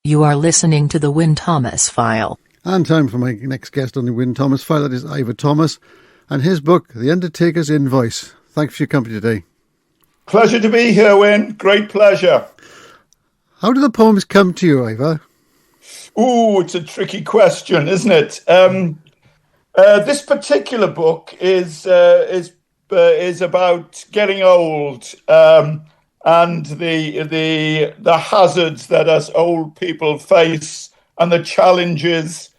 You are listening to the Wyn Thomas File. And time for my next guest on the Wyn Thomas File. That is Ifor Thomas and his book, The Undertakers Invoice. Thanks for your company today. Pleasure to be here, Wyn. Great pleasure. How do the poems come to you, Ifor? Ooh, it's a tricky question, isn't it? This particular book is about getting old and the hazards that us old people face and the challenges.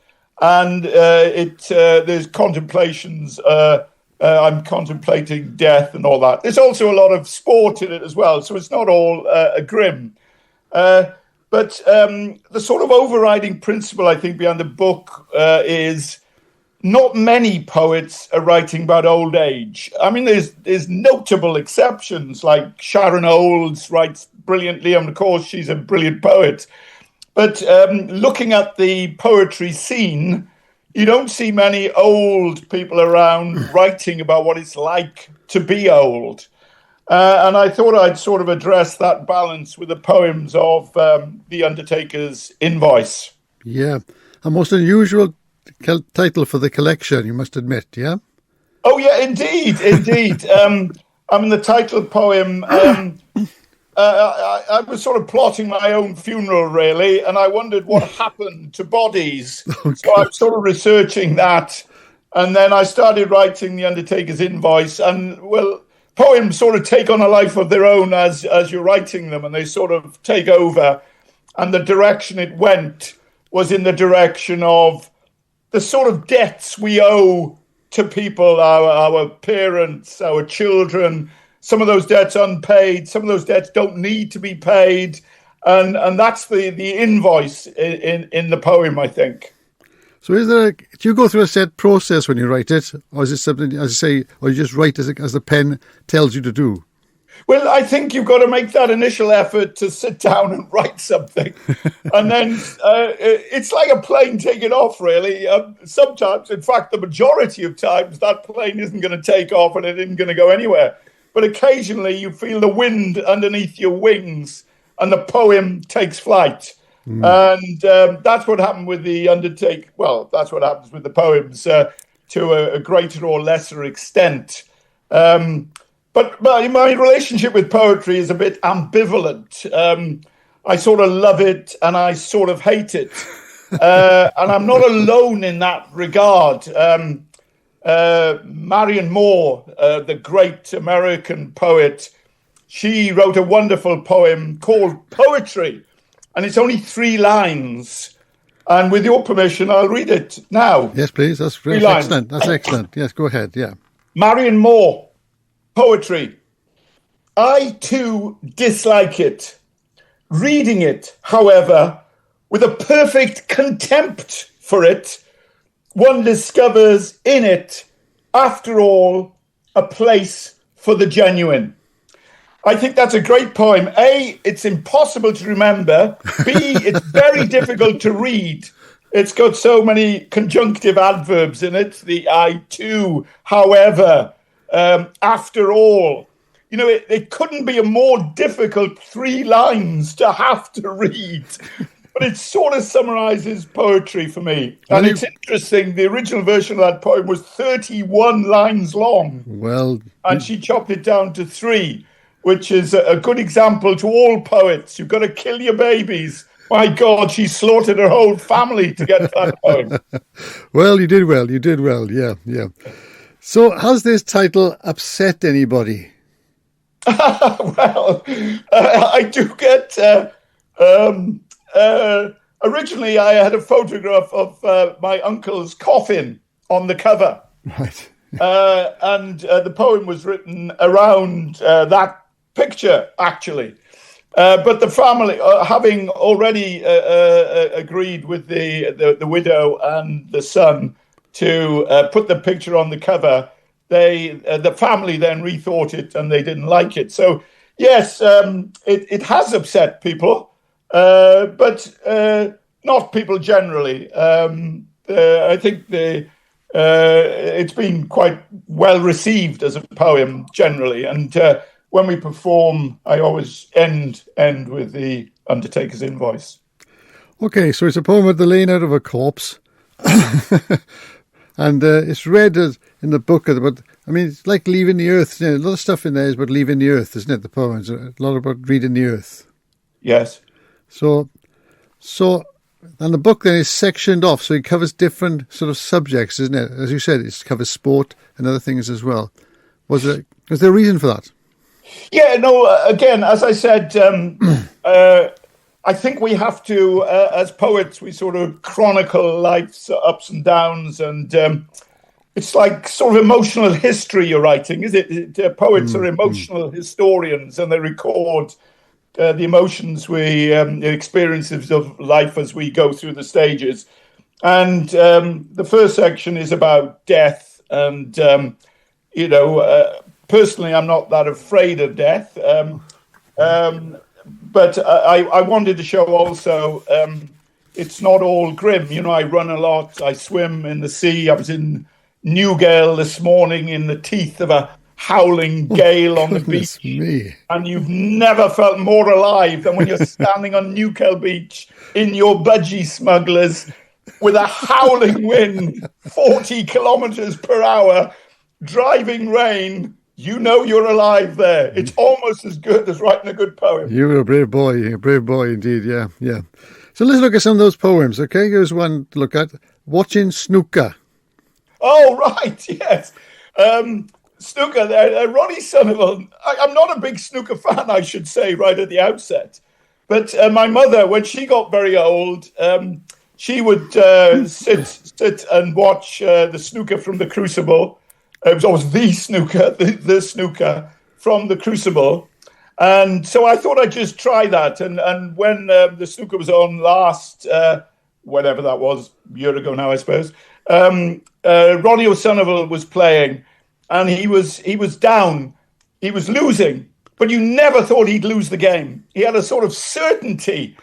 And there's contemplations. I'm contemplating death and all that. There's also a lot of sport in it as well, so it's not all grim. But the sort of overriding principle, I think, behind the book is not many poets are writing about old age. I mean, there's notable exceptions, like Sharon Olds writes brilliantly, and of course she's a brilliant poet. But looking at the poetry scene, you don't see many old people around writing about what it's like to be old. And I thought I'd sort of address that balance with the poems of The Undertakers Invoice. Yeah, a most unusual title for the collection, you must admit, yeah? Oh, yeah, indeed. I mean, the title poem, I was sort of plotting my own funeral, really, and I wondered what happened to bodies. Okay. So I was sort of researching that, and then I started writing The Undertakers Invoice, and, well, poems sort of take on a life of their own as you're writing them, and they sort of take over, and the direction it went was in the direction of the sort of debts we owe to people, our parents, our children. Some of those debts unpaid, some of those debts don't need to be paid. And that's the invoice in the poem, I think. So do you go through a set process when you write it? Or is it something, as you say, or you just write as the pen tells you to do? Well, I think you've got to make that initial effort to sit down and write something. And then it's like a plane taking off, really. Sometimes, in fact, the majority of times, that plane isn't going to take off and it isn't going to go anywhere. But occasionally you feel the wind underneath your wings and the poem takes flight. And that's what happened with the Undertaker. Well, that's what happens with the poems to a greater or lesser extent. But my relationship with poetry is a bit ambivalent. I sort of love it and I sort of hate it. And I'm not alone in that regard. Marion Moore, the great American poet, she wrote a wonderful poem called Poetry. And it's only 3 lines. And with your permission, I'll read it now. Yes, please. That's excellent. That's excellent. Yes, go ahead. Yeah. Marion Moore. Poetry. I too dislike it. Reading it, however, with a perfect contempt for it, one discovers in it, after all, a place for the genuine. I think that's a great poem. A, it's impossible to remember. B, it's very difficult to read. It's got so many conjunctive adverbs in it. The I too, however, after all, you know, it couldn't be a more difficult 3 lines to have to read, but it sort of summarizes poetry for me. And it's interesting, the original version of that poem was 31 lines long. Well, and she chopped it down to 3, which is a good example to all poets. You've got to kill your babies. My God, she slaughtered her whole family to get that poem. Well, you did well. You did well. Yeah, yeah. So has this title upset anybody? Well, I do get... originally, I had a photograph of my uncle's coffin on the cover. Right. And the poem was written around that picture, actually. But the family, having already agreed with the widow and the son to put the picture on the cover, the family then rethought it and they didn't like it. So, yes, it has upset people, but not people generally. I think it's been quite well received as a poem generally. And when we perform, I always end with the Undertakers Invoice. Okay, so it's a poem about the laying out of a corpse. And it's read as in the book about, I mean, it's like leaving the earth. You know, a lot of stuff in there is about leaving the earth, isn't it? The poems, a lot about reading the earth. Yes. So, and the book then is sectioned off, so it covers different sort of subjects, isn't it? As you said, it covers sport and other things as well. Was there a reason for that? Yeah, no, again, as I said, I think we have to, as poets, we sort of chronicle life's ups and downs, and it's like sort of emotional history you're writing, is it? Poets are emotional historians, and they record the emotions the experiences of life as we go through the stages. And the first section is about death, and personally, I'm not that afraid of death. But I wanted to show also it's not all grim. You know, I run a lot. I swim in the sea. I was in Newgale this morning in the teeth of a howling gale on the beach. And you've never felt more alive than when you're standing on Newgale Beach in your budgie smugglers with a howling wind, 40 kilometers per hour, driving rain. You know you're alive there. It's almost as good as writing a good poem. You were a brave boy indeed, yeah. So let's look at some of those poems, okay? Here's one to look at, Watching Snooker. Oh, right, yes. Snooker, Ronnie Sullivan. I'm not a big snooker fan, I should say, right at the outset. But my mother, when she got very old, she would sit and watch the snooker from the Crucible. It was always the snooker from the Crucible. And so I thought I'd just try that. And when the snooker was on last, whatever that was, a year ago now, I suppose, Ronnie O'Sullivan was playing, and he was down. He was losing, but you never thought he'd lose the game. He had a sort of certainty.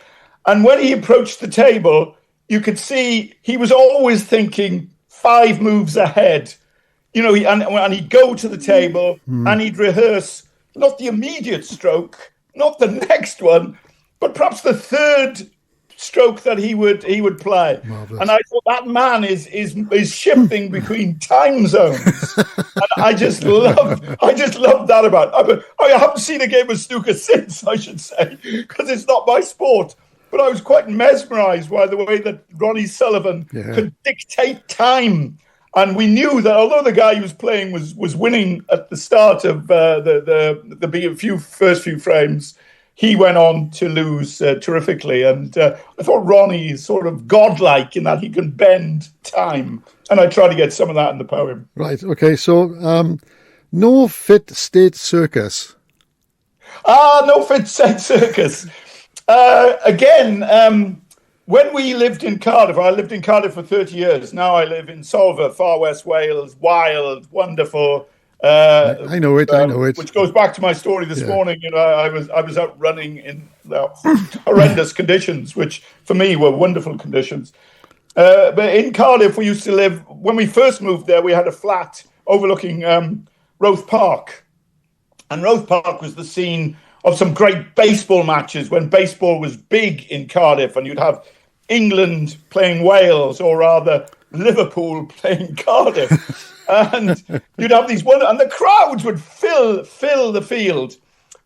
And when he approached the table, you could see he was always thinking 5 moves ahead. You know, and he'd go to the table and he'd rehearse not the immediate stroke, not the next one, but perhaps the third stroke that he would play. Marvelous. And I thought that man is shifting between time zones. And I just love that about it. I haven't seen a game of snooker since, I should say, because it's not my sport. But I was quite mesmerised by the way that Ronnie Sullivan could dictate time. And we knew that although the guy who was playing was winning at the start of the first few frames, he went on to lose terrifically. And I thought Ronnie is sort of godlike in that he can bend time. And I try to get some of that in the poem. Right. Okay. So, No Fit State Circus. No Fit State Circus. Again, when we lived in Cardiff, I lived in Cardiff for 30 years. Now I live in Solva, far west Wales, wild, wonderful. I know it. Which goes back to my story this morning. You know, I was out running in horrendous conditions, which for me were wonderful conditions. But in Cardiff, we used to live. When we first moved there, we had a flat overlooking Roath Park, and Roath Park was the scene of some great baseball matches when baseball was big in Cardiff, and you'd have England playing Wales, or rather Liverpool playing Cardiff. And you'd have these and the crowds would fill the field.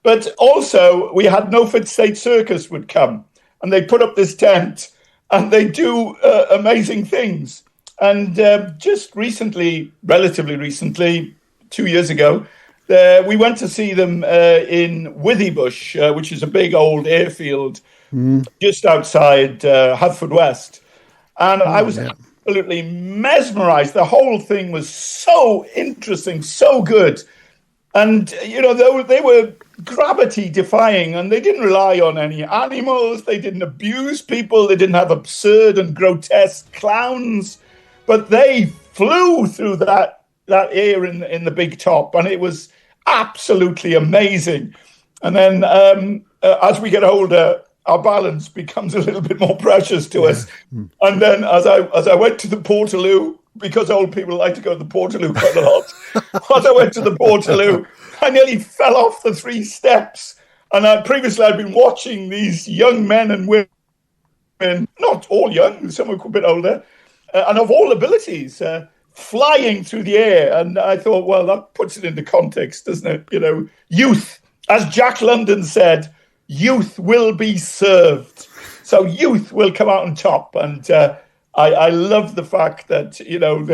But also we had No Fit State Circus would come, and they put up this tent and they do amazing things. And just recently, relatively recently, 2 years ago, we went to see them in Withybush, which is a big old airfield just outside Haverfordwest. And I was absolutely mesmerized. The whole thing was so interesting, so good. And, you know, they were gravity defying, and they didn't rely on any animals. They didn't abuse people. They didn't have absurd and grotesque clowns. But they flew through that air in the big top, and it was absolutely amazing. And then as we get older, our balance becomes a little bit more precious to us. And then as I went to the Portaloo, because old people like to go to the Portaloo quite a lot, as I went to the Portaloo, I nearly fell off the 3 steps. And previously I'd been watching these young men and women women, not all young, some are a bit older, and of all abilities, flying through the air. And I thought, well, that puts it into context, doesn't it? You know, youth, as Jack London said, youth will be served. So youth will come out on top. And I love the fact that, you know,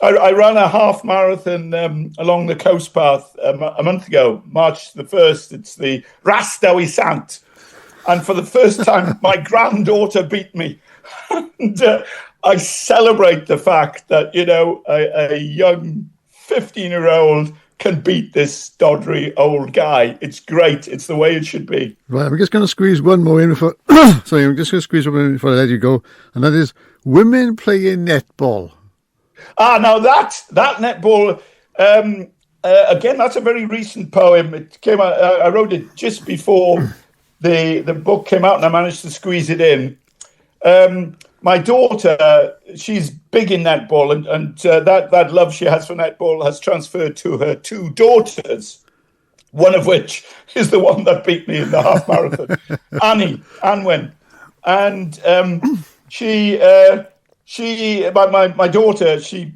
I ran a half marathon along the coast path a month ago, March the 1st. It's the Rastowy Sant. And for the first time, my granddaughter beat me. And I celebrate the fact that, you know, a young 15-year-old can beat this doddery old guy. It's great. It's the way it should be. Right, I'm just going to squeeze one more in before... sorry, I'm just going to squeeze one more in before I let you go. And that is women playing netball. Now that netball... again, that's a very recent poem. It came out. I wrote it just before the book came out, and I managed to squeeze it in. My daughter, she's big in netball, and that love she has for netball has transferred to her two daughters, one of which is the one that beat me in the half marathon, Wyn. And my daughter, she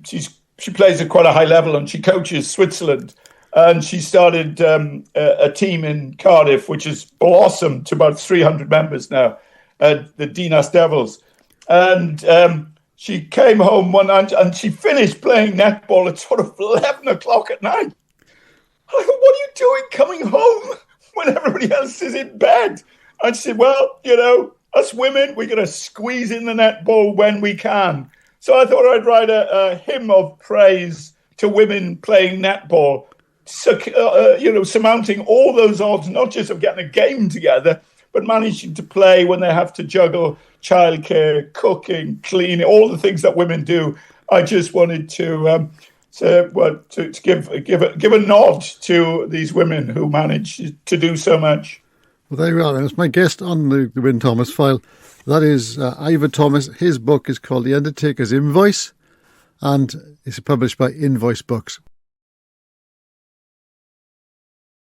plays at quite a high level, and she coaches Switzerland. And she started a team in Cardiff, which has blossomed to about 300 members now, the Dinas Devils. And she came home one night and she finished playing netball at sort of 11 o'clock at night. I go, what are you doing coming home when everybody else is in bed? And she said, well, you know, us women, we're going to squeeze in the netball when we can. So I thought I'd write a hymn of praise to women playing netball, surmounting all those odds, not just of getting a game together, but managing to play when they have to juggle childcare, cooking, cleaning, all the things that women do. I just wanted to give a nod to these women who manage to do so much. Well, there you are. It's my guest on the Wyn Thomas File. That is Ifor Thomas. His book is called The Undertakers Invoice, and it's published by Invoice Books.